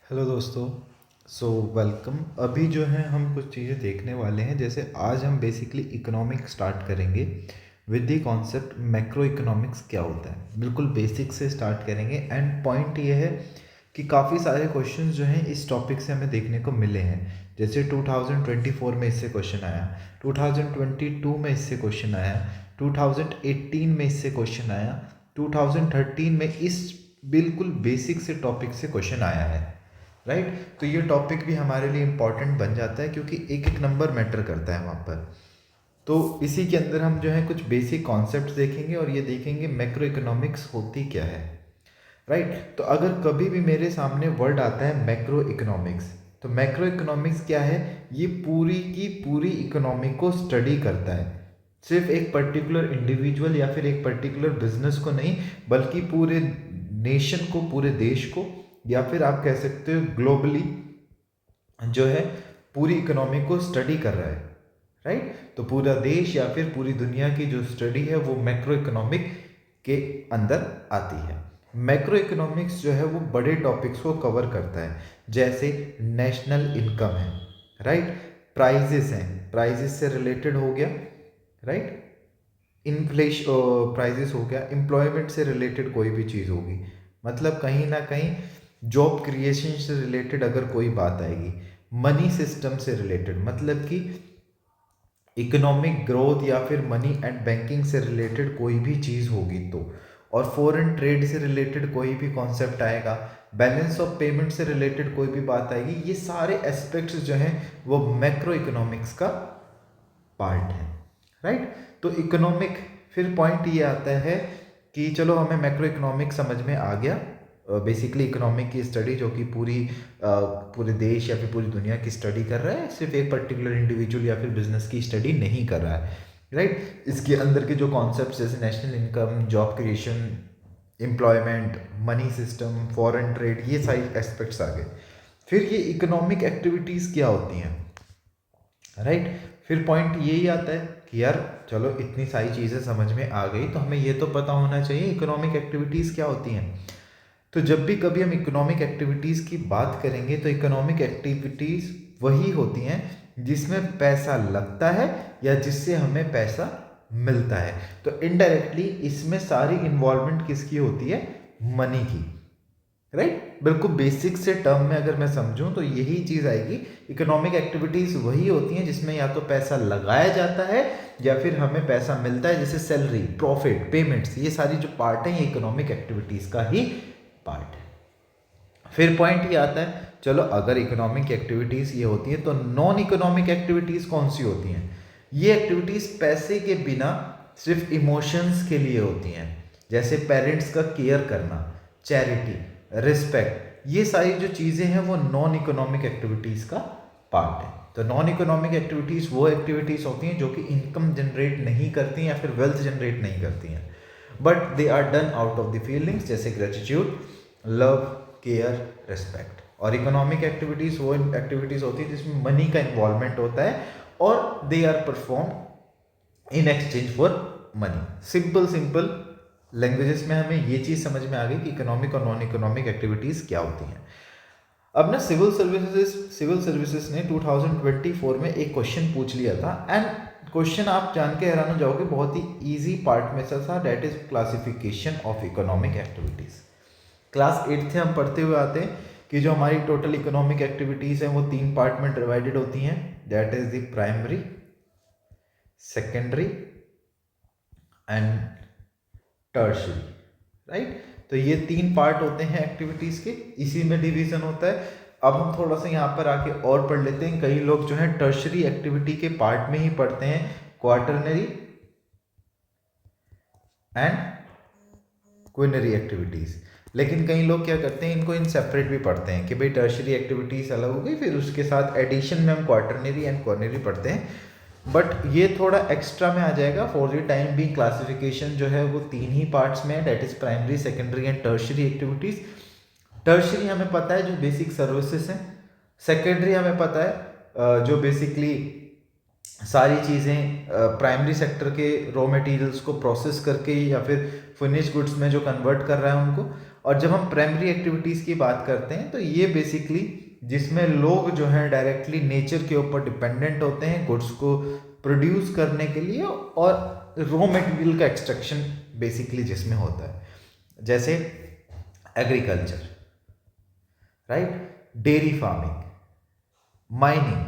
Hello दोस्तों। Welcome. अभी जो है हम कुछ चीज़ें देखने वाले हैं। जैसे आज हम बेसिकली इकोनॉमिक स्टार्ट करेंगे with the concept macro economics क्या होता है। बिल्कुल बेसिक से स्टार्ट करेंगे एंड पॉइंट ये है कि काफ़ी सारे क्वेश्चंस जो हैं इस टॉपिक से हमें देखने को मिले हैं। जैसे 2024 में इससे क्वेश्चन आया, 2022 में इससे क्वेश्चन आया, 2018 में इससे क्वेश्चन आया, 2013 में इस बिल्कुल बेसिक से टॉपिक से क्वेश्चन आया है। राइट। तो ये टॉपिक भी हमारे लिए इम्पॉर्टेंट बन जाता है क्योंकि एक एक नंबर मैटर करता है वहाँ पर। तो इसी के अंदर हम जो है कुछ बेसिक कॉन्सेप्ट देखेंगे और ये देखेंगे मैक्रो इकोनॉमिक्स होती क्या है। राइट। तो अगर कभी भी मेरे सामने वर्ड आता है मैक्रो इकोनॉमिक्स, तो मैक्रो इकोनॉमिक्स क्या है? ये पूरी की पूरी इकोनॉमी को स्टडी करता है। सिर्फ एक पर्टिकुलर इंडिविजुअल या फिर एक पर्टिकुलर बिजनेस को नहीं, बल्कि पूरे नेशन को, पूरे देश को, या फिर आप कह सकते हो ग्लोबली जो है पूरी इकोनॉमी को स्टडी कर रहा है। राइट। तो पूरा देश या फिर पूरी दुनिया की जो स्टडी है वो मैक्रो इकोनॉमिक के अंदर आती है। मैक्रो इकोनॉमिक्स जो है वो बड़े टॉपिक्स को कवर करता है, जैसे नेशनल इनकम है, राइट, प्राइजेस हैं, प्राइजेस से रिलेटेड हो गया, राइट, इन्फ्लेशन प्राइजेस हो गया, एम्प्लॉयमेंट से रिलेटेड कोई भी चीज़ होगी, मतलब कहीं ना कहीं जॉब क्रिएशन से रिलेटेड अगर कोई बात आएगी, मनी सिस्टम से रिलेटेड, मतलब कि इकोनॉमिक ग्रोथ या फिर मनी एंड बैंकिंग से रिलेटेड कोई भी चीज़ होगी तो, और फॉरेन ट्रेड से रिलेटेड कोई भी कॉन्सेप्ट आएगा, बैलेंस ऑफ पेमेंट से रिलेटेड कोई भी बात आएगी, ये सारे एस्पेक्ट्स जो हैं वो मैक्रो इकोनॉमिक्स का पार्ट है। राइट। तो इकोनॉमिक, फिर पॉइंट ये आता है कि चलो हमें मैक्रो इकोनॉमिक समझ में आ गया, बेसिकली इकोनॉमिक की स्टडी जो कि पूरे देश या फिर पूरी दुनिया की स्टडी कर रहा है, सिर्फ एक पर्टिकुलर इंडिविजुअल या फिर बिजनेस की स्टडी नहीं कर रहा है। राइट। इसके अंदर के जो कॉन्सेप्ट जैसे national income, job creation, employment, money system, foreign trade, ये सारे एस्पेक्ट्स आ गए। फिर ये इकोनॉमिक एक्टिविटीज़ क्या होती हैं। राइट। फिर पॉइंट यही आता है कि यार चलो इतनी सारी चीज़ें समझ में आ गई तो हमें ये तो पता होना चाहिए इकोनॉमिक एक्टिविटीज़ क्या होती हैं। तो जब भी कभी हम इकोनॉमिक एक्टिविटीज़ की बात करेंगे तो इकोनॉमिक एक्टिविटीज़ वही होती हैं जिसमें पैसा लगता है या जिससे हमें पैसा मिलता है। तो इनडायरेक्टली इसमें सारी इन्वॉल्वमेंट किसकी होती है? मनी की। राइट। बिल्कुल बेसिक से टर्म में अगर मैं समझूं तो यही चीज़ आएगी। इकोनॉमिक एक्टिविटीज़ वही होती हैं जिसमें या तो पैसा लगाया जाता है या फिर हमें पैसा मिलता है, जैसे सैलरी, प्रॉफिट, पेमेंट्स, ये सारी जो पार्ट है ये इकोनॉमिक एक्टिविटीज़ का ही पार्ट है। फिर पॉइंट ये आता है, चलो अगर इकोनॉमिक एक्टिविटीज़ ये होती हैं तो नॉन इकोनॉमिक एक्टिविटीज़ कौन सी होती हैं? ये एक्टिविटीज़ पैसे के बिना सिर्फ इमोशंस के लिए होती हैं, जैसे पेरेंट्स का केयर करना, चैरिटी, रिस्पेक्ट, ये सारी जो चीज़ें हैं वो नॉन इकोनॉमिक एक्टिविटीज़ का पार्ट है। तो नॉन इकोनॉमिक एक्टिविटीज़ वो एक्टिविटीज़ होती हैं जो कि इनकम जनरेट नहीं करती या फिर वेल्थ जनरेट नहीं करती हैं, but they are done out of the feelings, जैसे ग्रेटिट्यूड, लव, केयर, रिस्पेक्ट। और इकोनॉमिक एक्टिविटीज़ वो एक्टिविटीज़ होती है जिसमें मनी का इन्वॉल्वमेंट होता है और they are perform in exchange for money. Simple simple languages में हमें ये चीज़ समझ में आ गई कि इकोनॉमिक और नॉन इकोनॉमिक एक्टिविटीज़ क्या होती हैं। अब ना सिविल सर्विसेज ने 2024 में एक क्वेश्चन पूछ लिया था, एंड क्वेश्चन आप जान के हैरान हो जाओगे, बहुत ही इजी पार्ट में से था, that is classification of economic activities. Class 8 से हम पढ़ते हुए आते हैं कि जो हमारी टोटल इकोनॉमिक एक्टिविटीज़ हैं वो 3 पार्ट में डिवाइडेड होती हैं, that is the primary, secondary and tertiary. Right. तो ये 3 पार्ट होते हैं एक्टिविटीज़ के, इसी में डिवीजन होता है। अब हम थोड़ा सा यहाँ पर आके और पढ़ लेते हैं। कई लोग जो है टर्शरी एक्टिविटी के पार्ट में ही पढ़ते हैं, क्वार्टरनरी एंड क्विनरी एक्टिविटीज़, लेकिन कई लोग क्या करते हैं, इनको इन सेपरेट भी पढ़ते हैं कि भाई टर्शरी एक्टिविटीज़ अलग हो गई, फिर उसके साथ एडिशन में हम क्वार्टरनरी एंड क्विनरी पढ़ते हैं, बट ये थोड़ा एक्स्ट्रा में आ जाएगा। फॉर द टाइम भी क्लासिफिकेशन जो है वो 3 ही पार्ट्स में है, that is primary, secondary and tertiary activities. Tertiary हमें पता है जो बेसिक सर्विसेज हैं, सेकेंडरी हमें पता है जो बेसिकली सारी चीज़ें प्राइमरी सेक्टर के रॉ मटेरियल्स को प्रोसेस करके या फिर फिनिश गुड्स में जो कन्वर्ट कर रहा है उनको, और जब हम प्राइमरी एक्टिविटीज़ की बात करते हैं तो ये बेसिकली जिसमें लोग जो हैं डायरेक्टली नेचर के ऊपर डिपेंडेंट होते हैं गुड्स को प्रोड्यूस करने के लिए, और रॉ मटेरियल का एक्सट्रैक्शन बेसिकली जिसमें होता है, जैसे agriculture, right, dairy farming, mining,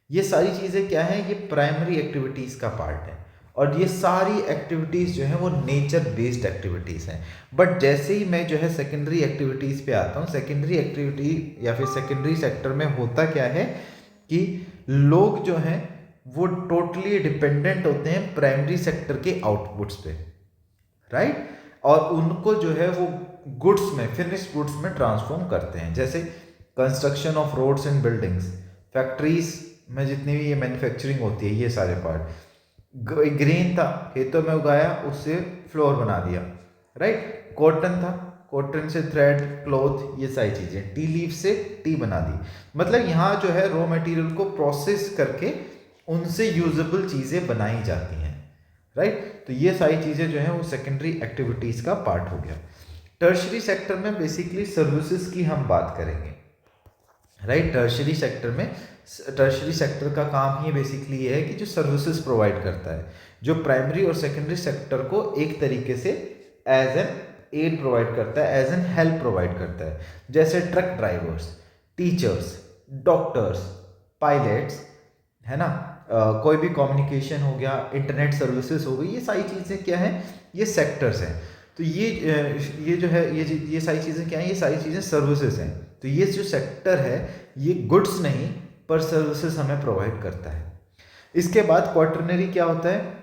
ये सारी चीज़ें क्या है, ये प्राइमरी एक्टिविटीज़ का पार्ट है। और ये सारी एक्टिविटीज़ जो हैं वो नेचर बेस्ड एक्टिविटीज़ हैं। बट जैसे ही मैं जो है सेकेंडरी एक्टिविटीज़ पे आता हूँ, सेकेंडरी एक्टिविटी या फिर सेकेंडरी सेक्टर में होता क्या है कि लोग जो हैं वो टोटली डिपेंडेंट होते हैं प्राइमरी सेक्टर के आउटपुट्स पे, राइट, और उनको जो है वो गुड्स में, फिनिश्ड गुड्स में ट्रांसफॉर्म करते हैं। जैसे construction of roads and buildings, factories में जितनी भी ये मैन्युफैक्चरिंग होती है, ये सारे पार्ट, ग्रेन था खेतों में उगाया, उससे फ्लोर बना दिया, राइट, कॉटन था, कॉटन से थ्रेड, क्लॉथ, ये सारी चीज़ें, टी लीफ से टी बना दी। मतलब यहाँ जो है रॉ मटेरियल को प्रोसेस करके उनसे यूजेबल चीज़ें बनाई जाती हैं, राइट। तो ये सारी चीज़ें जो है वो सेकेंडरी एक्टिविटीज़ का पार्ट हो गया। टर्शरी सेक्टर में बेसिकली सर्विसेज की हम बात करेंगे, राइट। टर्शरी सेक्टर में, टर्शरी सेक्टर का काम ही बेसिकली ये है कि जो सर्विसेज प्रोवाइड करता है, जो प्राइमरी और सेकेंडरी सेक्टर को एक तरीके से एज एन एड प्रोवाइड करता है, एज एन हेल्प प्रोवाइड करता है। जैसे truck drivers, teachers, doctors, pilots, है ना, कोई भी कम्युनिकेशन हो गया, इंटरनेट सर्विसेज हो गई, ये सारी चीज़ें क्या हैं, ये सेक्टर्स हैं। तो ये जो है ये सारी चीज़ें क्या हैं, ये सारी चीज़ें सर्विसेज हैं। तो ये जो सेक्टर है ये गुड्स नहीं पर सर्विसेज हमें प्रोवाइड करता है। इसके बाद क्वार्टरनरी क्या होता है,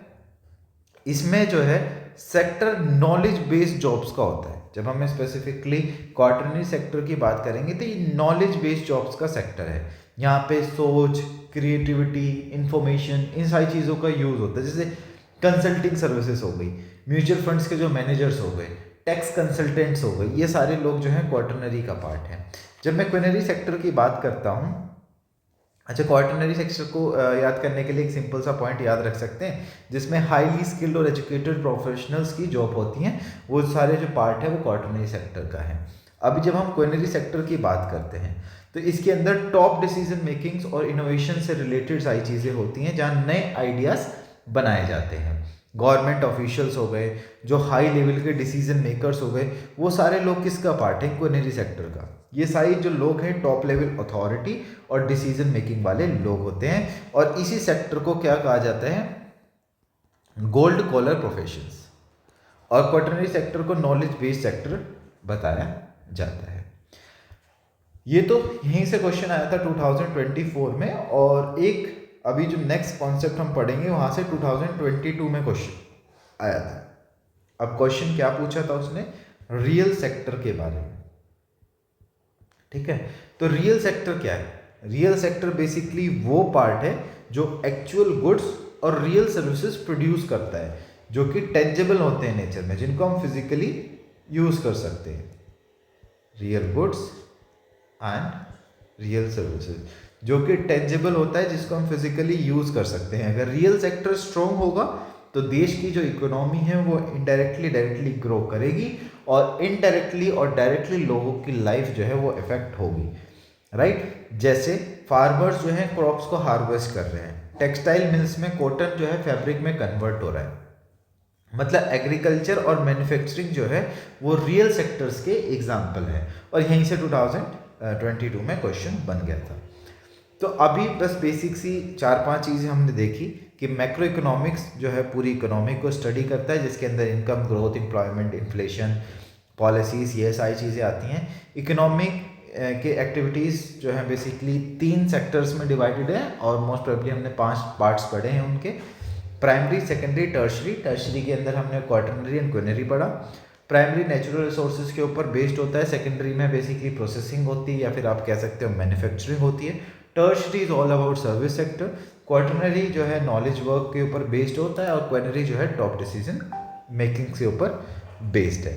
इसमें जो है सेक्टर नॉलेज बेस्ड जॉब्स का होता है। जब हम स्पेसिफिकली क्वार्टरनरी सेक्टर की बात करेंगे तो ये नॉलेज बेस्ड जॉब्स का सेक्टर है। यहाँ पे सोच, क्रिएटिविटी, इंफॉर्मेशन, इन सारी चीज़ों का यूज़ होता है। जैसे कंसल्टिंग सर्विसेज हो गई, म्यूचुअल फंड्स के जो मैनेजर्स हो गए, टैक्स कंसल्टेंट्स हो गए, ये सारे लोग जो हैं क्वार्टरनरी का पार्ट हैं। जब मैं क्विनरी सेक्टर की बात करता हूँ, अच्छा, क्वार्टरनरी सेक्टर को याद करने के लिए एक सिंपल सा पॉइंट याद रख सकते हैं, जिसमें हाईली स्किल्ड और एजुकेटेड प्रोफेशनल्स की जॉब होती हैं, वो सारे जो पार्ट है वो क्वार्टरनरी सेक्टर का है। अभी जब हम क्विनरी सेक्टर की बात करते हैं तो इसके अंदर टॉप डिसीजन मेकिंग्स और इनोवेशन से रिलेटेड सारी चीज़ें होती हैं, जहाँ नए आइडियाज़ बनाए जाते हैं। गवर्नमेंट ऑफिशियल्स हो गए, जो हाई लेवल के डिसीजन मेकर्स हो गए, वो सारे लोग किसका पार्ट है, क्विनरी सेक्टर का। ये सारी जो लोग हैं टॉप लेवल अथॉरिटी और डिसीजन मेकिंग वाले लोग होते हैं। और इसी सेक्टर को क्या कहा जाता है, गोल्ड कॉलर प्रोफेशंस। और क्वार्टरनरी सेक्टर को नॉलेज बेस्ड सेक्टर बताया जाता है। ये तो यहीं से क्वेश्चन आया था 2024 में, और एक अभी जो नेक्स्ट कॉन्सेप्ट हम पढ़ेंगे वहां से 2022 में क्वेश्चन आया था। अब क्वेश्चन क्या पूछा था उसने, रियल सेक्टर के बारे में, ठीक है। तो रियल सेक्टर क्या है, रियल सेक्टर बेसिकली वो पार्ट है जो एक्चुअल गुड्स और रियल सर्विसेज प्रोड्यूस करता है, जो कि टेंजेबल होते हैं नेचर में, जिनको हम फिजिकली यूज कर सकते हैं। Real goods and real services, जो कि टेंजेबल होता है, जिसको हम फिजिकली यूज कर सकते हैं। अगर रियल सेक्टर स्ट्रॉन्ग होगा तो देश की जो इकोनॉमी है वो इनडायरेक्टली डायरेक्टली ग्रो करेगी, और इनडायरेक्टली और डायरेक्टली लोगों की लाइफ जो है वो इफेक्ट होगी, राइट। जैसे फार्मर्स जो है क्रॉप्स को हार्वेस्ट कर रहे हैं, टेक्सटाइल मिल्स में कॉटन जो है फैब्रिक में कन्वर्ट हो रहा है। मतलब एग्रीकल्चर और मैन्युफैक्चरिंग जो है वो रियल सेक्टर्स के एग्जाम्पल है, और यहीं से 2022 में क्वेश्चन बन गया था। तो अभी बस बेसिक सी 4-5 चीज़ें हमने देखी कि मैक्रो इकोनॉमिक्स जो है पूरी इकोनॉमी को स्टडी करता है, जिसके अंदर income growth, employment, inflation, policies, ये सारी चीज़ें आती हैं। इकोनॉमिक के एक्टिविटीज़ जो है बेसिकली 3 सेक्टर्स में डिवाइडेड है, और मोस्ट प्रोबेबली हमने 5 पार्ट्स पढ़े हैं उनके, प्राइमरी, सेकेंडरी, टर्शरी। टर्शरी के अंदर हमने क्वार्टरनरी एंड क्विनरी पढ़ा। प्राइमरी नेचुरल रिसोर्सेज के ऊपर बेस्ड होता है, सेकेंडरी में बेसिकली प्रोसेसिंग होती है, या फिर आप कह सकते हो मैन्युफैक्चरिंग होती है। Tertiary is all about service sector. Quaternary जो है नॉलेज वर्क के ऊपर बेस्ड होता है, और क्विनरी जो है टॉप डिसीजन मेकिंग के ऊपर बेस्ड है।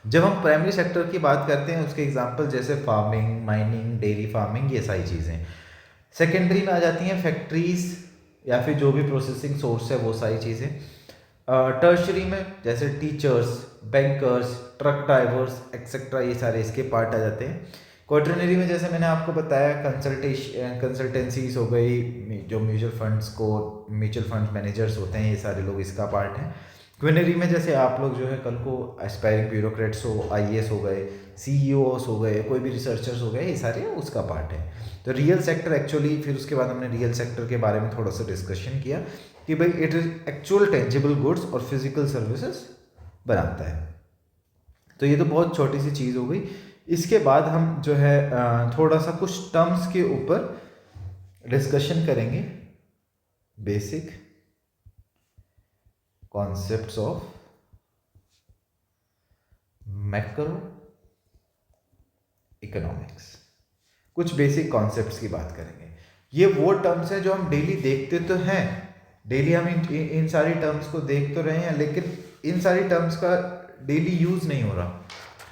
जब हम प्राइमरी सेक्टर की बात करते हैं उसके एग्जांपल जैसे फार्मिंग, माइनिंग, डेयरी फार्मिंग, ये सारी चीज़ें। सेकेंडरी में आ जाती हैं फैक्ट्रीज या फिर जो भी प्रोसेसिंग सोर्स है वो सारी चीज़ें। टर्शरी में जैसे teachers, bankers, truck drivers etcetera, ये सारे इसके पार्ट आ जाते हैं। क्वार्टरनरी में जैसे मैंने आपको बताया कंसल्टेंसीज हो गई, जो म्यूचुअल फंड्स को म्यूचुअल फंड मैनेजर्स होते हैं, ये सारे लोग इसका पार्ट हैं। क्विनरी में जैसे आप लोग जो है कल को एस्पायरिंग ब्यूरोक्रेट्स हो, आईएएस हो गए, सीईओस हो गए, कोई भी रिसर्चर्स हो गए, ये सारे उसका पार्ट है। तो रियल सेक्टर एक्चुअली, फिर उसके बाद हमने रियल सेक्टर के बारे में थोड़ा सा डिस्कशन किया कि भाई it is actual tangible goods और फिजिकल सर्विसेज बनाता है। तो ये तो बहुत छोटी सी चीज़ हो गई। इसके बाद हम जो है थोड़ा सा कुछ टर्म्स के ऊपर डिस्कशन करेंगे, basic concepts of macro economics. कुछ बेसिक कॉन्सेप्ट्स की बात करेंगे। ये वो टर्म्स हैं जो हम डेली देखते तो हैं, डेली हम इन सारी टर्म्स को देख तो रहे हैं, लेकिन इन सारी टर्म्स का डेली यूज़ नहीं हो रहा।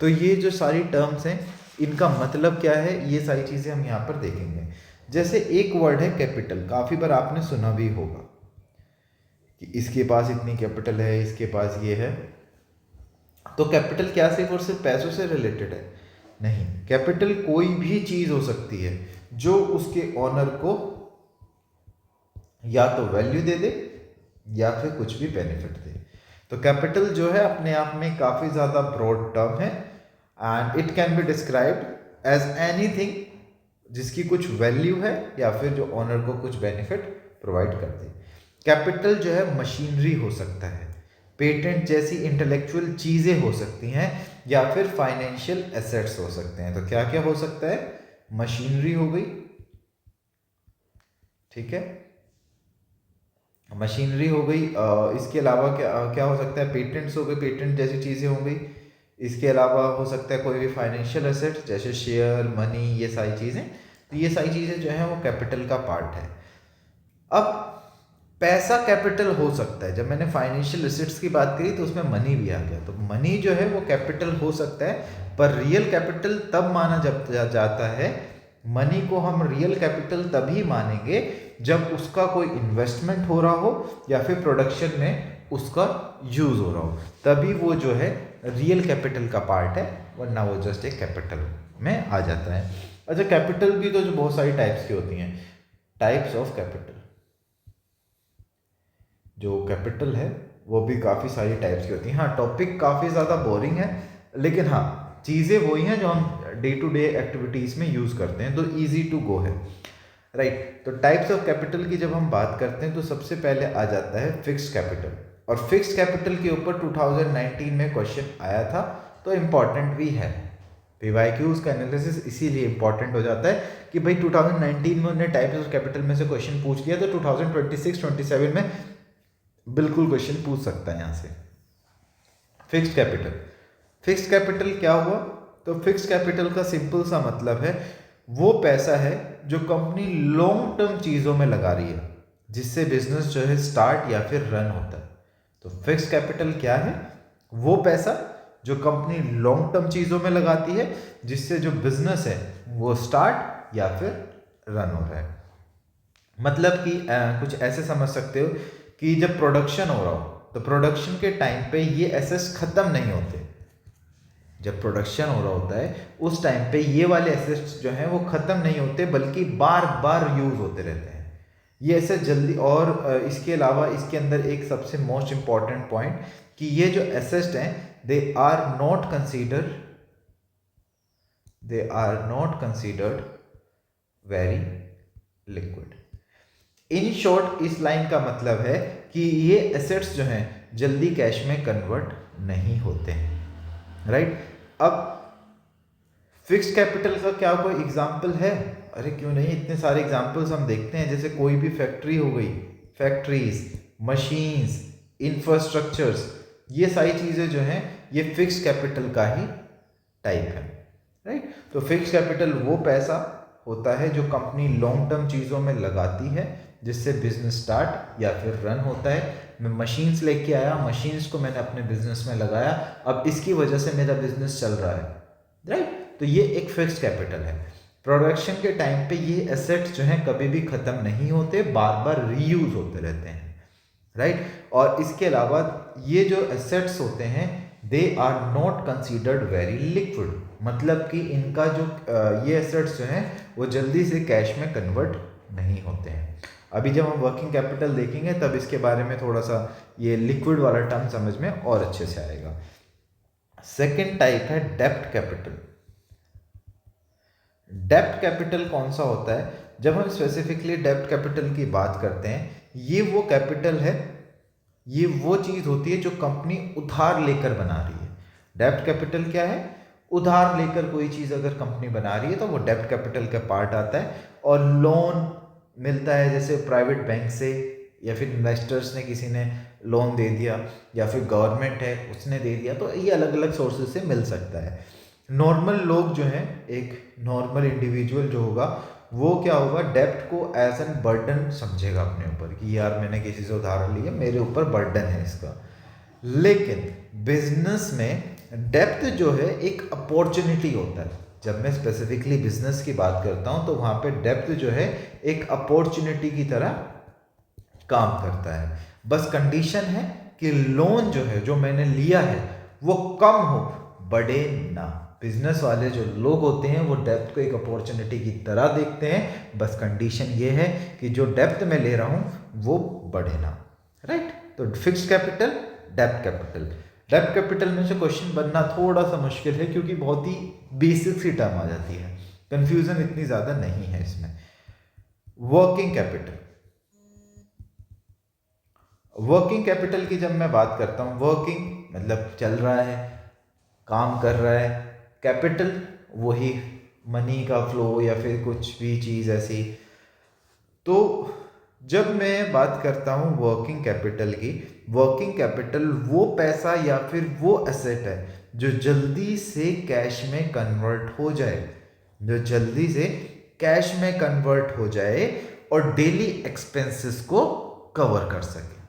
तो ये जो सारी टर्म्स हैं, इनका मतलब क्या है, ये सारी चीज़ें हम यहाँ पर देखेंगे। जैसे एक वर्ड है कैपिटल, काफ़ी बार आपने सुना भी होगा कि इसके पास इतनी कैपिटल है, इसके पास ये है। तो कैपिटल क्या सिर्फ और सिर्फ पैसों से रिलेटेड है? नहीं, कैपिटल कोई भी चीज़ हो सकती है जो उसके ऑनर को या तो वैल्यू दे दे या फिर कुछ भी बेनिफिट दे। तो कैपिटल जो है अपने आप में काफ़ी ज़्यादा ब्रॉड टर्म है and it can be described as anything जिसकी कुछ वैल्यू है या फिर जो ऑनर को कुछ बेनिफिट प्रोवाइड कर दे। कैपिटल जो है मशीनरी हो सकता है, पेटेंट जैसी इंटेलेक्चुअल चीज़ें हो सकती हैं, या फिर फाइनेंशियल एसेट्स हो सकते हैं। तो क्या क्या हो सकता है? मशीनरी हो गई, ठीक है, मशीनरी हो गई। इसके अलावा क्या क्या हो सकता है? पेटेंट्स हो गए, पेटेंट जैसी चीज़ें हो गई। इसके अलावा हो सकता है कोई भी फाइनेंशियल एसेट जैसे शेयर, मनी, ये सारी चीज़ें। तो ये सारी चीज़ें जो है वो कैपिटल का पार्ट है। अब पैसा कैपिटल हो सकता है। जब मैंने फाइनेंशियल एसेट्स की बात करी तो उसमें मनी भी आ गया। तो मनी जो है वो कैपिटल हो सकता है, पर रियल कैपिटल तब माना जाता है, मनी को हम रियल कैपिटल तभी मानेंगे जब उसका कोई इन्वेस्टमेंट हो रहा हो या फिर प्रोडक्शन में उसका यूज हो रहा हो, तभी वो जो है रियल कैपिटल का पार्ट है, वरना वो जस्ट एक कैपिटल में आ जाता है। अच्छा, कैपिटल भी तो जो बहुत सारी टाइप्स की होती हैं, टाइप्स ऑफ कैपिटल। जो कैपिटल है वो भी काफ़ी सारी टाइप्स की होती हैं। हाँ, टॉपिक काफ़ी ज़्यादा बोरिंग है, लेकिन हाँ चीज़ें वही हैं जो हम डे टू डे एक्टिविटीज़ में यूज़ करते हैं, तो इजी टू गो है, राइट। तो टाइप्स ऑफ कैपिटल की जब हम बात करते हैं तो सबसे पहले आ जाता है फिक्स्ड कैपिटल। और फिक्स्ड कैपिटल के ऊपर 2019 में क्वेश्चन आया था, तो इम्पॉर्टेंट भी है। पीवाईक्यूज का एनालिसिस इसीलिए इंपॉर्टेंट हो जाता है कि भाई 2019 में उन्होंने टाइप्स ऑफ कैपिटल में से क्वेश्चन पूछ लिया, तो 2026-27 में बिल्कुल क्वेश्चन पूछ सकता है यहाँ से। फिक्स्ड कैपिटल, फिक्स्ड कैपिटल क्या हुआ? तो फिक्स्ड कैपिटल का सिंपल सा मतलब है वो पैसा है जो कंपनी लॉन्ग टर्म चीज़ों में लगा रही है, जिससे बिजनेस जो है स्टार्ट या फिर रन होता है। तो फिक्स्ड कैपिटल क्या है? वो पैसा जो कंपनी लॉन्ग टर्म चीज़ों में लगाती है, जिससे जो बिजनेस है वो स्टार्ट या फिर रन हो रहा है। मतलब कि कुछ ऐसे समझ सकते हो कि जब प्रोडक्शन हो रहा हो तो प्रोडक्शन के टाइम पे ये एसेट्स खत्म नहीं होते। जब प्रोडक्शन हो रहा होता है उस टाइम पे ये वाले एसेट्स जो हैं वो खत्म नहीं होते, बल्कि बार बार यूज होते रहते हैं ये एसेट जल्दी। और इसके अलावा इसके अंदर एक सबसे मोस्ट इंपॉर्टेंट पॉइंट कि ये जो एसेट्स हैं they are not considered very liquid. In short, इस लाइन का मतलब है कि ये एसेट्स जो हैं जल्दी कैश में कन्वर्ट नहीं होते हैं, राइट। अब फिक्स्ड कैपिटल का क्या कोई एग्जांपल है? अरे क्यों नहीं, इतने सारे एग्जांपल्स हम देखते हैं। जैसे कोई भी फैक्ट्री हो गई, फैक्ट्रीज, मशीन्स, इंफ्रास्ट्रक्चर्स, ये सारी चीज़ें जो हैं ये फिक्स्ड कैपिटल का ही टाइप है, राइट। तो फिक्स्ड कैपिटल वो पैसा होता है जो कंपनी लॉन्ग टर्म चीज़ों में लगाती है, जिससे बिजनेस स्टार्ट या फिर रन होता है। मैं मशीन्स लेके आया, मशीन्स को मैंने अपने बिजनेस में लगाया, अब इसकी वजह से मेरा बिजनेस चल रहा है, राइट। तो ये एक फिक्स्ड कैपिटल है। प्रोडक्शन के टाइम पे ये एसेट्स जो हैं कभी भी ख़त्म नहीं होते, बार बार रीयूज होते रहते हैं, राइट। और इसके अलावा ये जो एसेट्स होते हैं they are not considered very liquid, मतलब कि इनका जो ये एसेट्स जो हैं वो जल्दी से कैश में कन्वर्ट नहीं होते हैं। अभी जब हम वर्किंग कैपिटल देखेंगे तब इसके बारे में थोड़ा सा ये लिक्विड वाला टर्म समझ में और अच्छे से आएगा। सेकेंड टाइप है डेब्ट कैपिटल। डेब्ट कैपिटल कौन सा होता है? जब हम स्पेसिफिकली डेब्ट कैपिटल की बात करते हैं, ये वो कैपिटल है, ये वो चीज होती है जो कंपनी उधार लेकर बना रही है। डेब्ट कैपिटल क्या है? उधार लेकर कोई चीज अगर कंपनी बना रही है तो वो डेब्ट कैपिटल का पार्ट आता है। और लोन मिलता है जैसे प्राइवेट बैंक से, या फिर इन्वेस्टर्स ने किसी ने लोन दे दिया, या फिर गवर्नमेंट है उसने दे दिया, तो ये अलग अलग सोर्सेज से मिल सकता है। नॉर्मल लोग जो हैं, एक नॉर्मल इंडिविजुअल जो होगा वो क्या होगा, डेब्ट को एज एन बर्डन समझेगा अपने ऊपर कि यार मैंने किसी से उधार लिया, मेरे ऊपर बर्डन है इसका। लेकिन बिजनेस में डेब्ट जो है एक अपॉर्चुनिटी होता है। जब मैं स्पेसिफिकली बिजनेस की बात करता हूं तो वहां पे डेब्ट जो है एक अपॉर्चुनिटी की तरह काम करता है। बस कंडीशन है कि लोन जो है जो मैंने लिया है वो कम हो, बढ़े ना। बिजनेस वाले जो लोग होते हैं वो डेब्ट को एक अपॉर्चुनिटी की तरह देखते हैं। बस कंडीशन ये है कि जो डेब्ट मैं ले रहा हूं वो बढ़े ना, राइट। तो फिक्स्ड कैपिटल, डेब्ट कैपिटल। डेब्ट कैपिटल में से क्वेश्चन बनना थोड़ा सा मुश्किल है क्योंकि बहुत ही बेसिक सी टर्म आ जाती है, कंफ्यूजन इतनी ज्यादा नहीं है इसमें। Working capital. वर्किंग कैपिटल की जब मैं बात करता हूं, वर्किंग मतलब चल रहा है, काम कर रहा है, कैपिटल वही मनी का फ्लो या फिर कुछ भी चीज ऐसी। तो जब मैं बात करता हूं वर्किंग कैपिटल की, वर्किंग कैपिटल वो पैसा या फिर वो एसेट है जो जल्दी से कैश में कन्वर्ट हो जाए, जो जल्दी से कैश में कन्वर्ट हो जाए और डेली एक्सपेंसेस को कवर कर सके।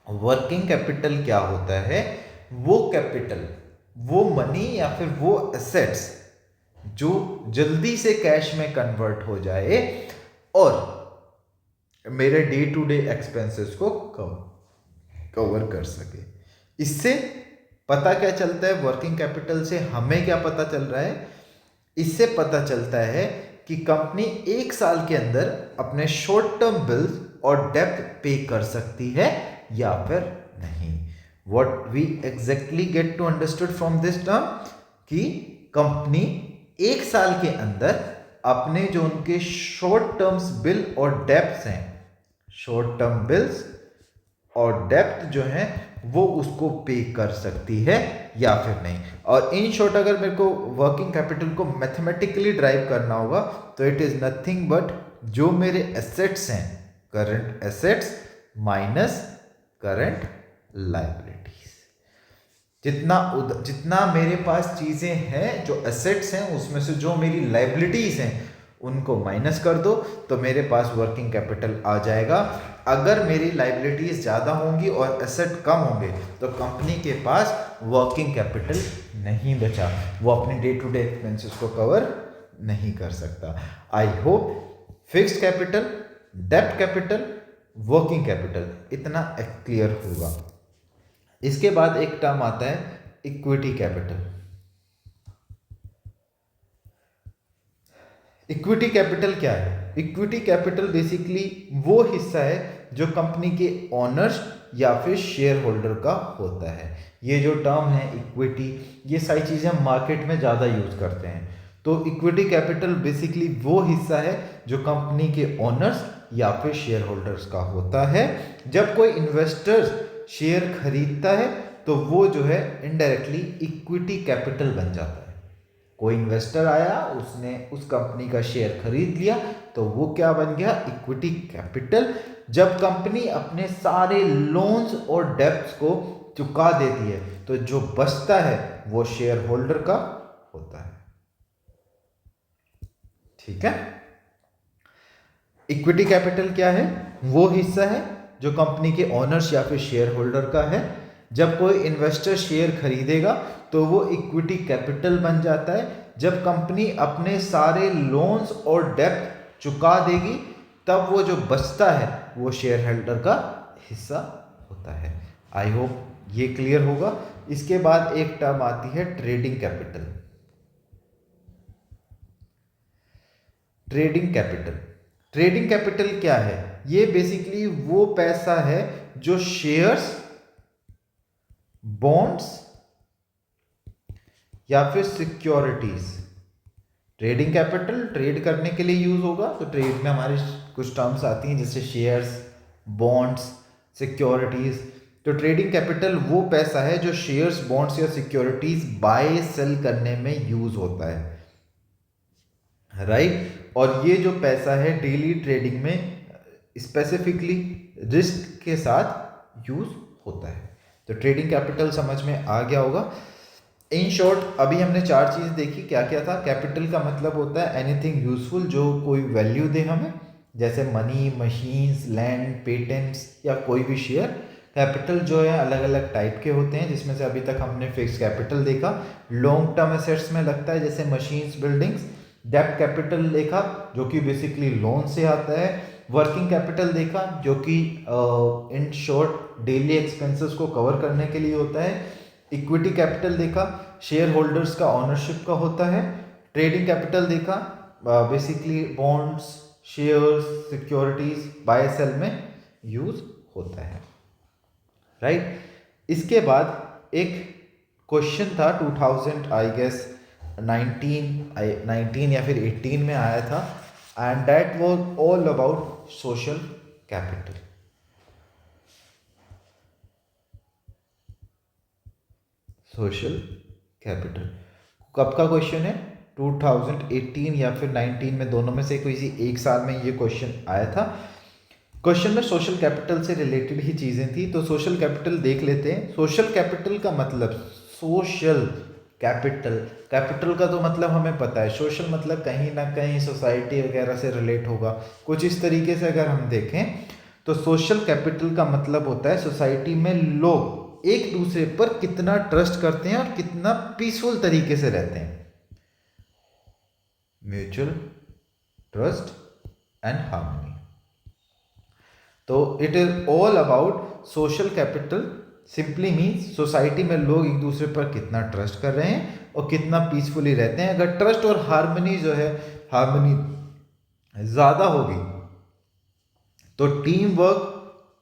वर्किंग कैपिटल क्या होता है? वो कैपिटल, वो मनी या फिर वो एसेट्स जो जल्दी से कैश में कन्वर्ट हो जाए और मेरे डे टू डे एक्सपेंसेस को कवर कर सके। इससे पता क्या चलता है? वर्किंग कैपिटल से हमें क्या पता चल रहा है? इससे पता चलता है कि कंपनी एक साल के अंदर अपने शॉर्ट टर्म बिल्स और डेब्ट पे कर सकती है या फिर नहीं। What we exactly get to understood from this term कि कंपनी एक साल के अंदर अपने जो उनके शॉर्ट टर्म्स बिल और डेब्ट्स हैं, शॉर्ट टर्म बिल्स और डेब्ट जो हैं वो उसको पे कर सकती है या फिर नहीं। और इन शॉर्ट अगर मेरे को वर्किंग कैपिटल को मैथमेटिकली ड्राइव करना होगा तो इट इज नथिंग बट जो मेरे एसेट्स हैं, current assets minus current liabilities. जितना मेरे पास चीजें हैं जो एसेट्स हैं उसमें से जो मेरी लायबिलिटीज हैं उनको माइनस कर दो तो मेरे पास वर्किंग कैपिटल आ जाएगा। अगर मेरी लायबिलिटीज ज़्यादा होंगी और एसेट कम होंगे तो कंपनी के पास वर्किंग कैपिटल नहीं बचा, वो अपने डे टू डे एक्सपेंसेस को कवर नहीं कर सकता। आई होप फिक्स्ड कैपिटल, डेब्ट कैपिटल, वर्किंग कैपिटल इतना क्लियर होगा। इसके बाद एक टर्म आता है इक्विटी कैपिटल। इक्विटी कैपिटल क्या है? इक्विटी कैपिटल बेसिकली वो हिस्सा है जो कंपनी के ओनर्स या फिर शेयर होल्डर का होता है। ये जो टर्म है इक्विटी, ये सारी चीज़ें हम मार्केट में ज़्यादा यूज करते हैं। तो इक्विटी कैपिटल बेसिकली वो हिस्सा है जो कंपनी के ओनर्स या फिर शेयर होल्डर्स का होता है। जब कोई इन्वेस्टर्स शेयर खरीदता है तो वो जो है इनडायरेक्टली इक्विटी कैपिटल बन जाता है। कोई इन्वेस्टर आया, उसने उस कंपनी का शेयर खरीद लिया तो वो क्या बन गया? Equity capital. जब कंपनी अपने सारे लोन्स और डेब्ट्स को चुका देती है तो जो बचता है वो शेयर होल्डर का होता है। ठीक है। इक्विटी कैपिटल क्या है? वो हिस्सा है जो कंपनी के ओनर्स या फिर शेयर होल्डर का है। जब कोई इन्वेस्टर शेयर खरीदेगा तो वो इक्विटी कैपिटल बन जाता है। जब कंपनी अपने सारे लोन्स और डेब्ट चुका देगी तब वो जो बचता है वो शेयर होल्डर का हिस्सा होता है। आई होप ये क्लियर होगा। इसके बाद एक टर्म आती है trading capital. Trading capital, trading capital क्या है? ये बेसिकली वो पैसा है जो शेयर्स, बॉन्ड्स या फिर सिक्योरिटीज, ट्रेडिंग कैपिटल ट्रेड करने के लिए यूज होगा। तो ट्रेड में हमारी कुछ टर्म्स आती हैं जैसे शेयर्स, बॉन्ड्स, सिक्योरिटीज। तो ट्रेडिंग कैपिटल वो पैसा है जो शेयर्स, बॉन्ड्स या सिक्योरिटीज बाय सेल करने में यूज होता है, राइट। और ये जो पैसा है डेली ट्रेडिंग में स्पेसिफिकली रिस्क के साथ यूज होता है। तो ट्रेडिंग कैपिटल समझ में आ गया होगा। इन शॉर्ट अभी हमने 4 चीज देखी। क्या क्या था? कैपिटल का मतलब होता है एनीथिंग यूजफुल जो कोई वैल्यू दे हमें, जैसे मनी, मशीन्स, लैंड, पेटेंट्स या कोई भी शेयर। कैपिटल जो है अलग अलग टाइप के होते हैं, जिसमें से अभी तक हमने फिक्स कैपिटल देखा, लॉन्ग टर्म एसेट्स में लगता है जैसे मशीन्स, बिल्डिंग्स। डेब्ट कैपिटल देखा जो कि बेसिकली लोन से आता है। वर्किंग कैपिटल देखा जो कि इन शॉर्ट डेली एक्सपेंसेस को कवर करने के लिए होता है। इक्विटी कैपिटल देखा, शेयर होल्डर्स का ऑनरशिप का होता है। ट्रेडिंग कैपिटल देखा, basically bonds, shares, securities buy sell में यूज होता है, राइट। इसके बाद एक क्वेश्चन था 2000 आई गेस 19 या फिर 18 में आया था, and that was all about social capital. Social capital कब का क्वेश्चन है? 2018 या फिर 19 में, दोनों में से किसी एक साल में ये क्वेश्चन आया था। क्वेश्चन में सोशल कैपिटल से रिलेटेड ही चीजें थी। तो सोशल कैपिटल देख लेते हैं। सोशल कैपिटल का मतलब, सोशल कैपिटल, कैपिटल का तो मतलब हमें पता है, सोशल मतलब कहीं ना कहीं सोसाइटी वगैरह से रिलेट होगा, कुछ इस तरीके से अगर हम देखें तो सोशल कैपिटल का मतलब होता है सोसाइटी में लोग एक दूसरे पर कितना ट्रस्ट करते हैं और कितना पीसफुल तरीके से रहते हैं। Mutual trust and harmony. तो it is all about social capital. Simply means society में लोग एक दूसरे पर कितना ट्रस्ट कर रहे हैं और कितना पीसफुली रहते हैं। अगर ट्रस्ट और हार्मनी जो है, हार्मनी ज्यादा होगी तो टीम वर्क,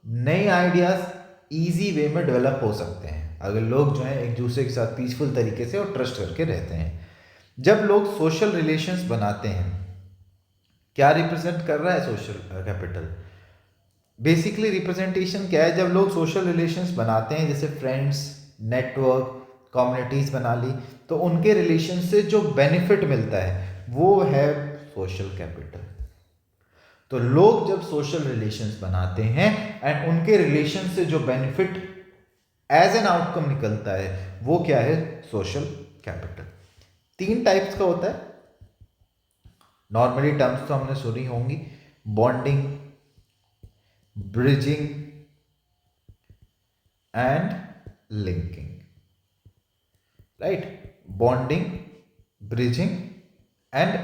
नए आइडियाज इजी वे में डेवलप हो सकते हैं, अगर लोग जो है एक दूसरे के साथ पीसफुल तरीके से और ट्रस्ट करके रहते हैं। जब लोग सोशल रिलेशंस बनाते हैं, क्या रिप्रेजेंट कर रहा है सोशल कैपिटल? बेसिकली रिप्रेजेंटेशन क्या है? जब लोग सोशल रिलेशंस बनाते हैं, जैसे फ्रेंड्स, नेटवर्क, कम्युनिटीज बना ली, तो उनके रिलेशन से जो बेनिफिट मिलता है वो है सोशल कैपिटल। तो लोग जब सोशल रिलेशंस बनाते हैं एंड उनके रिलेशन से जो बेनिफिट एज एन आउटकम निकलता है वो क्या है? Social capital. 3 टाइप्स का होता है। नॉर्मली टर्म्स तो हमने सुनी होंगी, bonding, bridging and linking, right. Bonding, bridging and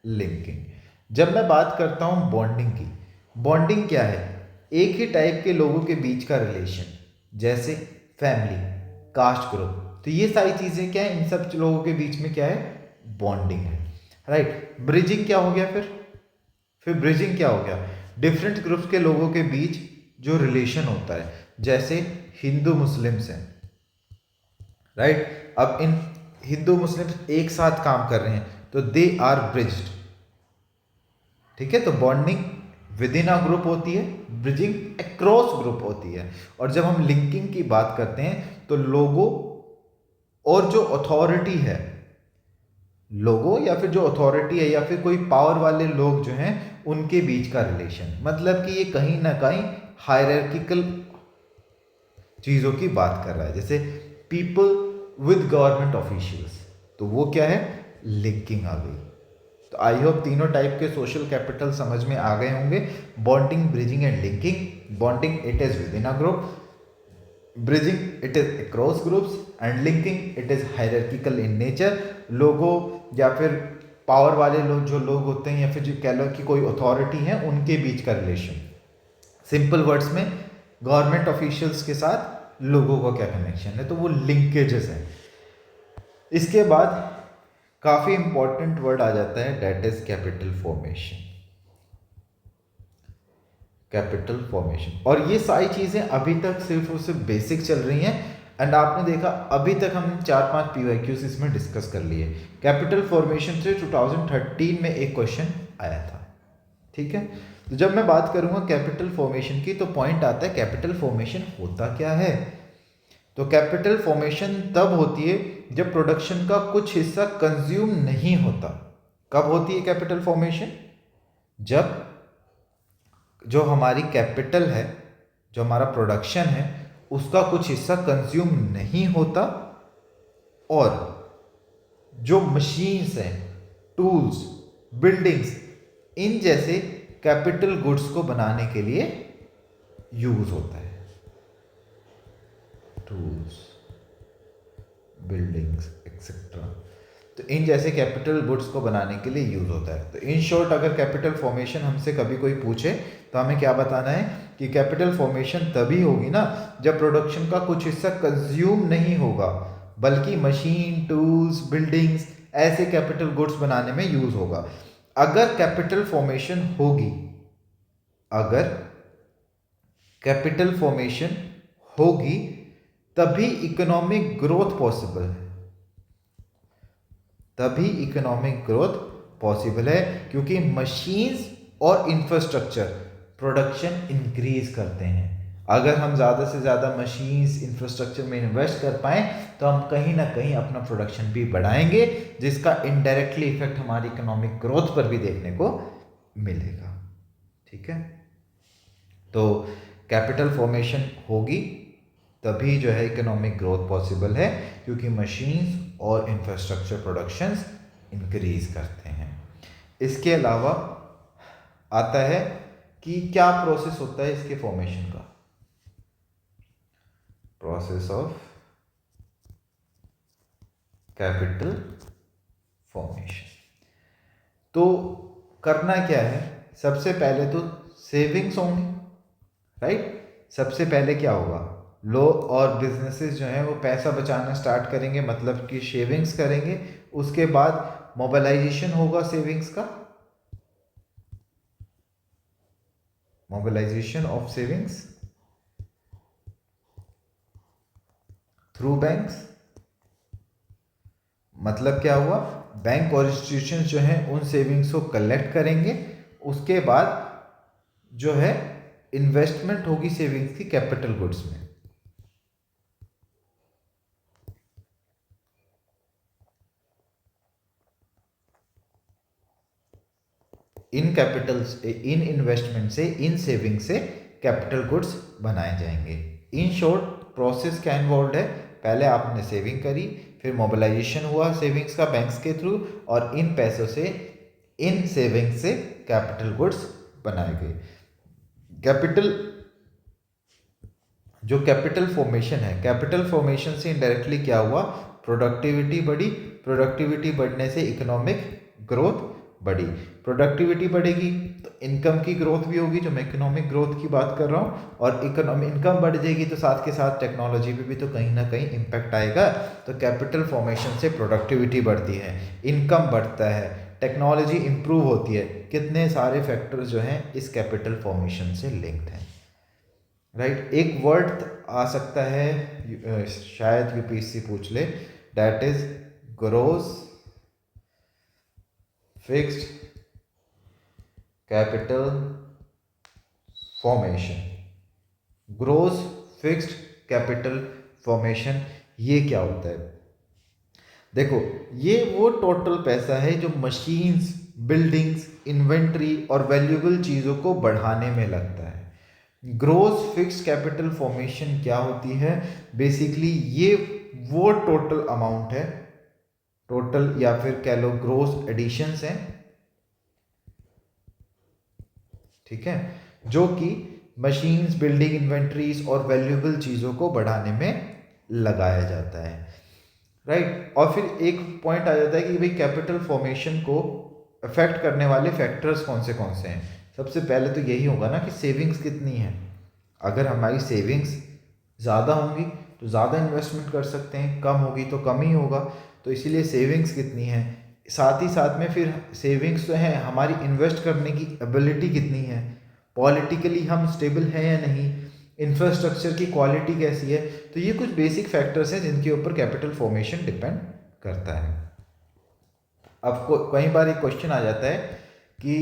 linking. जब मैं बात करता हूं बॉन्डिंग की, बॉन्डिंग क्या है? एक ही टाइप के लोगों के बीच का रिलेशन, जैसे फैमिली, कास्ट ग्रुप। तो ये सारी चीजें क्या है? इन सब लोगों के बीच में क्या है? बॉन्डिंग है, राइट। ब्रिजिंग क्या हो गया फिर ब्रिजिंग क्या हो गया? डिफरेंट ग्रुप्स के लोगों के बीच जो रिलेशन होता है, जैसे हिंदू मुस्लिम्स हैं, राइट। अब इन हिंदू मुस्लिम्स एक साथ काम कर रहे हैं तो दे आर ब्रिज्ड, ठीक है। तो bonding with in a group होती है, ब्रिजिंग अक्रॉस ग्रुप होती है। और जब हम लिंकिंग की बात करते हैं तो लोगों और जो अथॉरिटी है, लोगों या फिर जो अथॉरिटी है या फिर कोई पावर वाले लोग जो हैं उनके बीच का रिलेशन, मतलब कि ये कहीं ना कहीं हायरार्किकल चीजों की बात कर रहा है, जैसे पीपल विद गवर्नमेंट ऑफिशियल्स। तो वो क्या है? लिंकिंग आ गई। तो आई होप तीनों टाइप के सोशल कैपिटल समझ में आ गए होंगे। Bonding, bridging and linking. Bonding it is with in a group, bridging it is across groups and linking it is hierarchical in nature. लोगों या फिर पावर वाले लोग जो लोग होते हैं या फिर जो कह लो कि कोई अथॉरिटी है उनके बीच का रिलेशन। सिंपल वर्ड्स में गवर्नमेंट ऑफिशियल्स के साथ लोगों का क्या कनेक्शन है, तो वो लिंकेजेस हैं। इसके बाद काफ़ी इंपॉर्टेंट वर्ड आ जाता है, that is capital formation. Capital formation, और ये सारी चीज़ें अभी तक सिर्फ और सिर्फ बेसिक चल रही हैं। एंड आपने देखा अभी तक हम 4-5 PYQs इसमें डिस्कस कर लिए। कैपिटल फॉर्मेशन से 2013 में एक क्वेश्चन आया था, ठीक है। तो जब मैं बात करूंगा कैपिटल फॉर्मेशन की, तो पॉइंट आता है कैपिटल फॉर्मेशन होता क्या है। तो कैपिटल फॉर्मेशन तब होती है जब प्रोडक्शन का कुछ हिस्सा कंज्यूम नहीं होता। कब होती है कैपिटल फॉर्मेशन? जब जो हमारी कैपिटल है, जो हमारा प्रोडक्शन है, उसका कुछ हिस्सा कंज्यूम नहीं होता, और जो मशीन्स हैं, टूल्स, बिल्डिंग्स, इन जैसे कैपिटल गुड्स को बनाने के लिए यूज होता है। टूल्स, बिल्डिंग्स एक्सेट्रा, तो इन जैसे कैपिटल गुड्स को बनाने के लिए यूज होता है। तो इन शॉर्ट अगर कैपिटल फॉर्मेशन हमसे कभी कोई पूछे तो हमें क्या बताना है कि कैपिटल फॉर्मेशन तभी होगी ना जब प्रोडक्शन का कुछ हिस्सा कंज्यूम नहीं होगा, बल्कि मशीन, टूल्स, बिल्डिंग्स ऐसे कैपिटल गुड्स बनाने में यूज होगा। अगर कैपिटल फॉर्मेशन होगी, अगर कैपिटल फॉर्मेशन होगी, तभी इकोनॉमिक ग्रोथ पॉसिबल है। तभी इकोनॉमिक ग्रोथ पॉसिबल है, क्योंकि मशीन्स और इंफ्रास्ट्रक्चर प्रोडक्शन इंक्रीज करते हैं। अगर हम ज़्यादा से ज़्यादा मशीन्स, इंफ्रास्ट्रक्चर में इन्वेस्ट कर पाएँ तो हम कहीं ना कहीं अपना प्रोडक्शन भी बढ़ाएंगे, जिसका इनडायरेक्टली इफेक्ट हमारी इकोनॉमिक ग्रोथ पर भी देखने को मिलेगा, ठीक है। तो कैपिटल फॉर्मेशन होगी तभी जो है इकोनॉमिक ग्रोथ पॉसिबल है, क्योंकि मशीन्स और इंफ्रास्ट्रक्चर प्रोडक्शंस इंक्रीज करते हैं। इसके अलावा आता है कि क्या प्रोसेस होता है इसके फॉर्मेशन का। Process of capital formation. तो करना क्या है, सबसे पहले तो सेविंग्स होंगी, राइट। सबसे पहले क्या होगा, लोग और बिजनेसेस जो हैं वो पैसा बचाना स्टार्ट करेंगे, मतलब कि सेविंग्स करेंगे। उसके बाद मोबिलाइजेशन होगा सेविंग्स का, mobilisation of savings through banks. मतलब क्या हुआ, बैंक और इंस्टीट्यूशन जो हैं उन सेविंग्स को कलेक्ट करेंगे। उसके बाद जो है इन्वेस्टमेंट होगी सेविंग्स की कैपिटल गुड्स में। इन कैपिटल्स, इन इन्वेस्टमेंट से, इन सेविंग से कैपिटल गुड्स बनाए जाएंगे। इन शॉर्ट प्रोसेस क्या इन्वॉल्व है, पहले आपने सेविंग करी, फिर मोबिलाइजेशन हुआ सेविंग्स का बैंक्स के थ्रू, और इन पैसों से, इन सेविंग से कैपिटल गुड्स बनाए गए। कैपिटल, जो कैपिटल फॉर्मेशन है, कैपिटल फॉर्मेशन से इनडायरेक्टली क्या हुआ, प्रोडक्टिविटी बढ़ी, प्रोडक्टिविटी बढ़ने से इकोनॉमिक ग्रोथ बढ़ी। प्रोडक्टिविटी बढ़ेगी तो इनकम की ग्रोथ भी होगी, जो मैं इकोनॉमिक ग्रोथ की बात कर रहा हूँ, और इनकम बढ़ जाएगी तो साथ के साथ टेक्नोलॉजी पे भी तो कहीं ना कहीं इम्पैक्ट आएगा। तो कैपिटल फॉर्मेशन से प्रोडक्टिविटी बढ़ती है, इनकम बढ़ता है, टेक्नोलॉजी इंप्रूव होती है। कितने सारे फैक्टर्स जो हैं इस कैपिटल फॉर्मेशन से लिंक्ड हैं, राइट। एक वर्ड आ सकता है, शायद यूपीएससी पूछ ले, that is gross fixed capital formation. Gross fixed capital formation, ये क्या होता है? देखो, ये वो टोटल पैसा है जो मशीन्स, बिल्डिंग्स, इन्वेंट्री और वैल्यूएबल चीज़ों को बढ़ाने में लगता है। ग्रोस फिक्स्ड कैपिटल फॉर्मेशन क्या होती है? बेसिकली ये वो टोटल अमाउंट है, टोटल या फिर कह लो ग्रोस एडिशंस हैं, ठीक है, जो कि मशीन्स, बिल्डिंग, इन्वेंट्रीज और वैल्यूएबल चीज़ों को बढ़ाने में लगाया जाता है, राइट। और फिर एक पॉइंट आ जाता है कि भाई कैपिटल फॉर्मेशन को अफेक्ट करने वाले फैक्टर्स कौन से हैं। सबसे पहले तो यही होगा ना कि सेविंग्स कितनी है। अगर हमारी सेविंग्स ज़्यादा होंगी तो ज़्यादा इन्वेस्टमेंट कर सकते हैं, कम होगी तो कम ही होगा। तो इसीलिए सेविंग्स कितनी है, साथ ही साथ में फिर सेविंग्स जो है हमारी इन्वेस्ट करने की एबिलिटी कितनी है, पॉलिटिकली हम स्टेबल हैं या नहीं, इंफ्रास्ट्रक्चर की क्वालिटी कैसी है। तो ये कुछ बेसिक फैक्टर्स हैं जिनके ऊपर कैपिटल फॉर्मेशन डिपेंड करता है। अब कई बार एक क्वेश्चन आ जाता है कि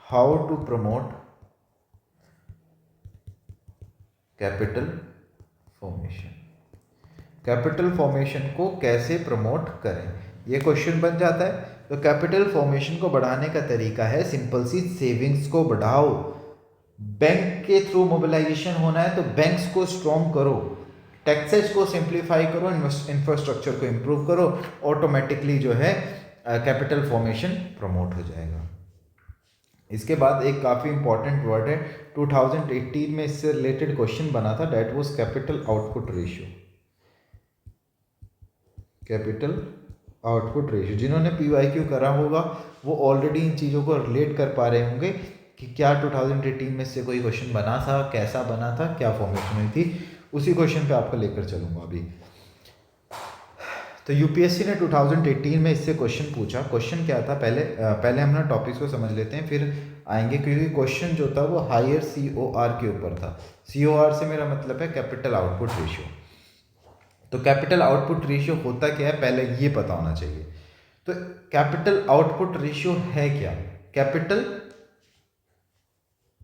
how to promote capital formation, capital formation को कैसे प्रमोट करें, ये क्वेश्चन बन जाता है। तो कैपिटल फॉर्मेशन को बढ़ाने का तरीका है सिंपल सी, सेविंग्स को बढ़ाओ। बैंक के थ्रू मोबिलाइजेशन होना है तो बैंक्स को स्ट्रॉन्ग करो, टैक्सेस को सिंप्लीफाई करो, इंफ्रास्ट्रक्चर को इम्प्रूव करो, ऑटोमेटिकली जो है कैपिटल फॉर्मेशन प्रमोट हो जाएगा। इसके बाद एक काफ़ी इंपॉर्टेंट वर्ड है, 2018 में इससे रिलेटेड क्वेश्चन बना था, that was capital output ratio. Capital output ratio, जिन्होंने PYQ करा होगा वो ऑलरेडी इन चीज़ों को रिलेट कर पा रहे होंगे कि क्या 2018 में इससे कोई क्वेश्चन बना था, कैसा बना था, क्या फॉर्मेशन हुई थी। उसी क्वेश्चन पे आपको लेकर चलूँगा अभी। तो UPSC ने 2018 में इससे क्वेश्चन पूछा। क्वेश्चन क्या था, पहले हम ना टॉपिक्स को समझ लेते हैं फिर आएंगे, क्योंकि क्वेश्चन जो था वो हायर COR के ऊपर था। COR से मेरा मतलब है कैपिटल आउटपुट रेशियो। तो कैपिटल आउटपुट रेशियो होता क्या है पहले ये पता होना चाहिए। तो कैपिटल आउटपुट रेशियो है क्या, कैपिटल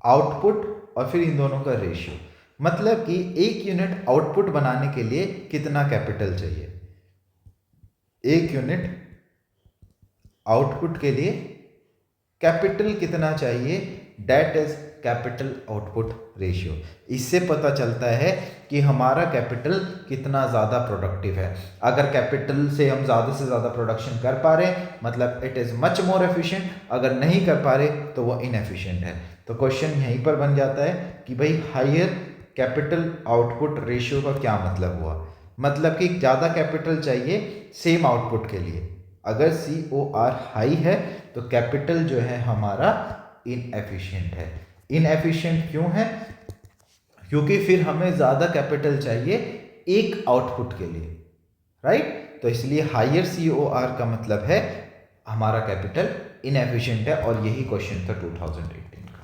आउटपुट और फिर इन दोनों का रेशियो, मतलब कि एक यूनिट आउटपुट बनाने के लिए कितना कैपिटल चाहिए, एक यूनिट आउटपुट के लिए कैपिटल कितना चाहिए, that is capital output ratio. इससे पता चलता है कि हमारा कैपिटल कितना ज़्यादा प्रोडक्टिव है। अगर कैपिटल से हम ज़्यादा से ज़्यादा प्रोडक्शन कर पा रहे हैं मतलब it is much more efficient, अगर नहीं कर पा रहे तो वो इनएफिशिएंट है। तो क्वेश्चन यहीं पर बन जाता है कि भाई हायर कैपिटल आउटपुट रेशियो का क्या मतलब हुआ, मतलब कि ज़्यादा कैपिटल चाहिए सेम आउटपुट के लिए। अगर COR हाई है तो कैपिटल जो है हमारा इनएफिशिएंट है। इनएफिशिएंट क्यों है, क्योंकि फिर हमें ज़्यादा कैपिटल चाहिए एक आउटपुट के लिए, राइट। तो इसलिए हायर COR का मतलब है हमारा कैपिटल इनएफिशिएंट है, और यही क्वेश्चन था 2018 का।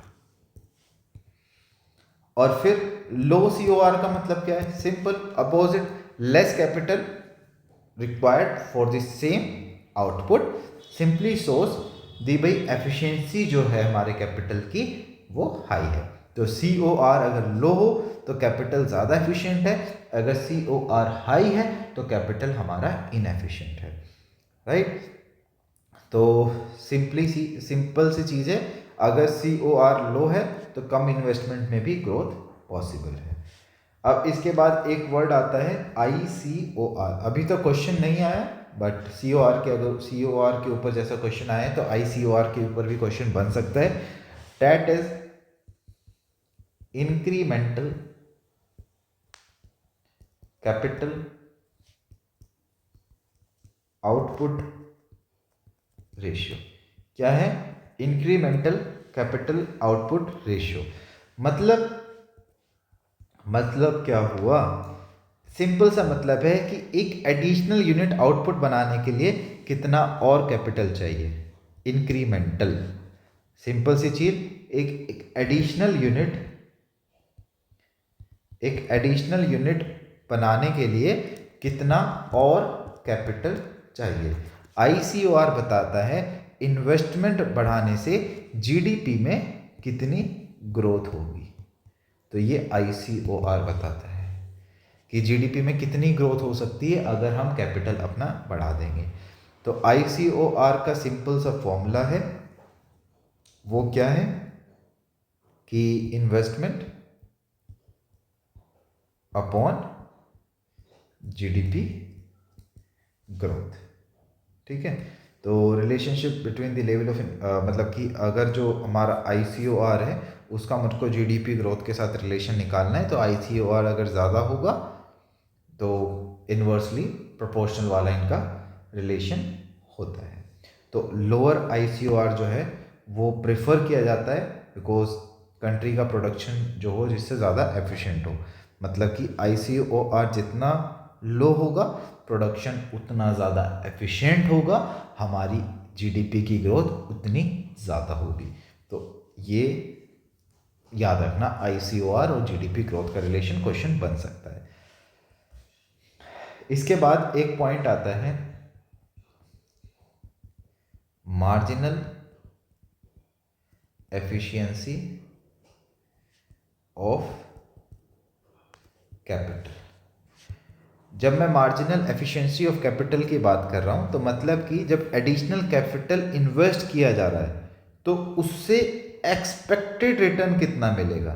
और फिर लो COR का मतलब क्या है, simple opposite, less capital required for the same output, simply source the by efficiency जो है हमारे कैपिटल की वो हाई है। तो COR अगर लो हो तो कैपिटल ज़्यादा एफिशिएंट है, अगर COR हाई है तो कैपिटल हमारा इनएफिशिएंट है, राइट। तो सिंपल सी चीज़ है, अगर COR लो है तो कम इन्वेस्टमेंट में भी ग्रोथ पॉसिबल है। अब इसके बाद एक वर्ड आता है ICOR। अभी तो क्वेश्चन नहीं आया, बट COR के अगर COR के ऊपर जैसा क्वेश्चन आया है तो ICOR के ऊपर भी क्वेश्चन बन सकता है। That is incremental capital output ratio. क्या है, इंक्रीमेंटल कैपिटल आउटपुट रेशियो, मतलब क्या हुआ, सिंपल सा मतलब है कि एक एडिशनल यूनिट आउटपुट बनाने के लिए कितना और कैपिटल चाहिए, इंक्रीमेंटल। सिंपल सी चीज, एक एडिशनल यूनिट बनाने के लिए कितना और कैपिटल चाहिए। ICOR बताता है इन्वेस्टमेंट बढ़ाने से GDP में कितनी ग्रोथ होगी। तो ये ICOR बताता है कि GDP में कितनी ग्रोथ हो सकती है अगर हम कैपिटल अपना बढ़ा देंगे। तो ICOR का सिंपल सा फॉर्मूला है, वो क्या है कि इन्वेस्टमेंट अपॉन GDP ग्रोथ, ठीक है। तो relationship between the level of मतलब कि अगर जो हमारा ICOR है उसका मुझको GDP ग्रोथ के साथ रिलेशन निकालना है, तो ICOR अगर ज़्यादा होगा तो इन्वर्सली प्रोपोर्शनल वाला इनका रिलेशन होता है। तो लोअर ICOR जो है वो प्रेफर किया जाता है बिकॉज कंट्री का प्रोडक्शन जो हो जिससे ज़्यादा एफिशिएंट हो। मतलब कि ICOR जितना लो होगा, प्रोडक्शन उतना ज़्यादा एफिशिएंट होगा, हमारी GDP की ग्रोथ उतनी ज़्यादा होगी। तो ये याद रखना, ICOR और GDP ग्रोथ का रिलेशन क्वेश्चन बन सकता है। इसके बाद एक पॉइंट आता है मार्जिनल एफिशिएंसी ऑफ कैपिटल। जब मैं मार्जिनल एफिशिएंसी ऑफ कैपिटल की बात कर रहा हूं तो मतलब कि जब एडिशनल कैपिटल इन्वेस्ट किया जा रहा है तो उससे एक्सपेक्टेड रिटर्न कितना मिलेगा।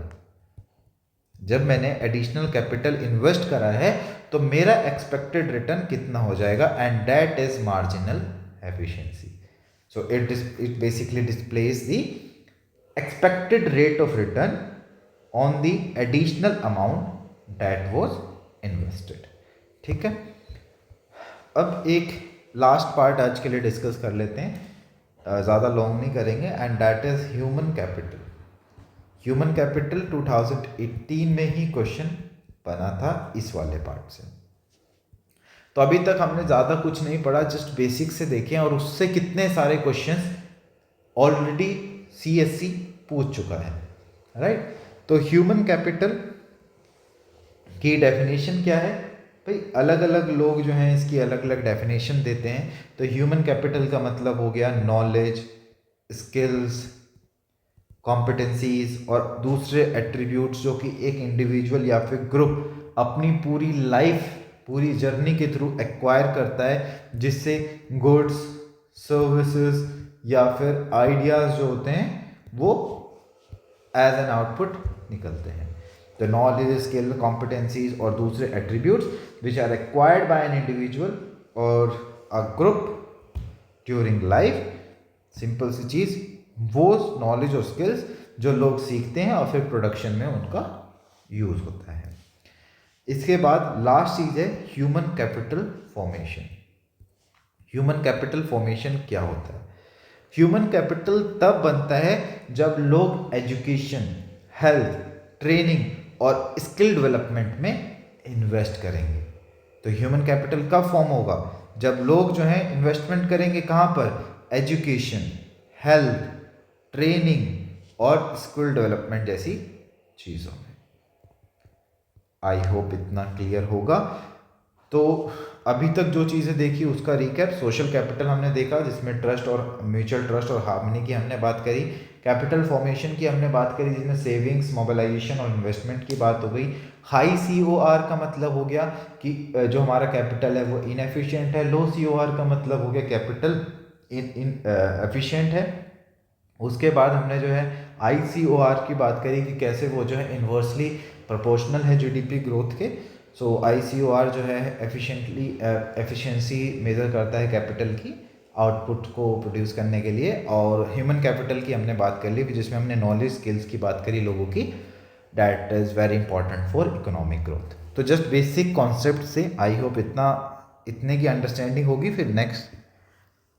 जब मैंने एडिशनल कैपिटल इन्वेस्ट करा है तो मेरा एक्सपेक्टेड रिटर्न कितना हो जाएगा, and that is marginal efficiency. So it basically displace the expected rate of return on the additional amount that was invested. ठीक है, अब एक लास्ट पार्ट आज के लिए डिस्कस कर लेते हैं, ज़्यादा लॉन्ग नहीं करेंगे, and that is human capital. Human capital 2018 में ही क्वेश्चन बना था इस वाले पार्ट से। तो अभी तक हमने ज़्यादा कुछ नहीं पढ़ा, जस्ट बेसिक से देखें, और उससे कितने सारे क्वेश्चंस ऑलरेडी CSC पूछ चुका है, राइट। तो ह्यूमन कैपिटल की डेफिनेशन क्या है भाई, अलग अलग लोग जो हैं इसकी अलग अलग डेफिनेशन देते हैं। तो ह्यूमन कैपिटल का मतलब हो गया नॉलेज, स्किल्स, कॉम्पिटेंसीज और दूसरे एट्रीब्यूट्स जो कि एक इंडिविजुअल या फिर ग्रुप अपनी पूरी लाइफ, पूरी जर्नी के थ्रू एक्वायर करता है, जिससे गुड्स, सर्विसेज या फिर आइडियाज़ जो होते हैं वो एज एन आउटपुट निकलते हैं। The knowledge, skill, competencies और दूसरे attributes which are acquired by an individual or a group during life। Simple सी चीज़, वो नॉलेज और स्किल्स जो लोग सीखते हैं और फिर प्रोडक्शन में उनका यूज़ होता है। इसके बाद लास्ट चीज़ है human capital formation. Human capital formation क्या होता है? ह्यूमन कैपिटल तब बनता है जब लोग एजुकेशन, हेल्थ, ट्रेनिंग और स्किल डेवलपमेंट में इन्वेस्ट करेंगे। तो ह्यूमन कैपिटल कब फॉर्म होगा? जब लोग जो हैं इन्वेस्टमेंट करेंगे कहाँ पर? एजुकेशन, हेल्थ, ट्रेनिंग और स्किल डेवलपमेंट जैसी चीज़ों में। आई होप इतना क्लियर होगा। तो अभी तक जो चीज़ें देखी उसका रिकैप, सोशल कैपिटल हमने देखा जिसमें ट्रस्ट और म्यूचुअल ट्रस्ट और हार्मनी की हमने बात करी। कैपिटल फॉर्मेशन की हमने बात करी जिसमें सेविंग्स, मोबिलाइजेशन और इन्वेस्टमेंट की बात हो गई। हाई COR का मतलब हो गया कि जो हमारा कैपिटल है वो इनएफिशिएंट है। लो COR का मतलब हो गया कैपिटल एफिशिएंट है। उसके बाद हमने जो है ICOR की बात करी कि कैसे वो जो है इन्वर्सली प्रोपोर्शनल है GDP ग्रोथ के। सो ICOR जो है एफिशिएंसी मेज़र करता है कैपिटल की आउटपुट को प्रोड्यूस करने के लिए। और ह्यूमन कैपिटल की हमने बात कर ली जिसमें हमने नॉलेज, स्किल्स की बात करी लोगों की, that is very important for economic growth. तो जस्ट बेसिक कॉन्सेप्ट से आई होप इतने की अंडरस्टैंडिंग होगी। फिर नेक्स्ट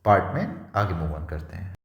पार्ट में आगे मूव ऑन करते हैं।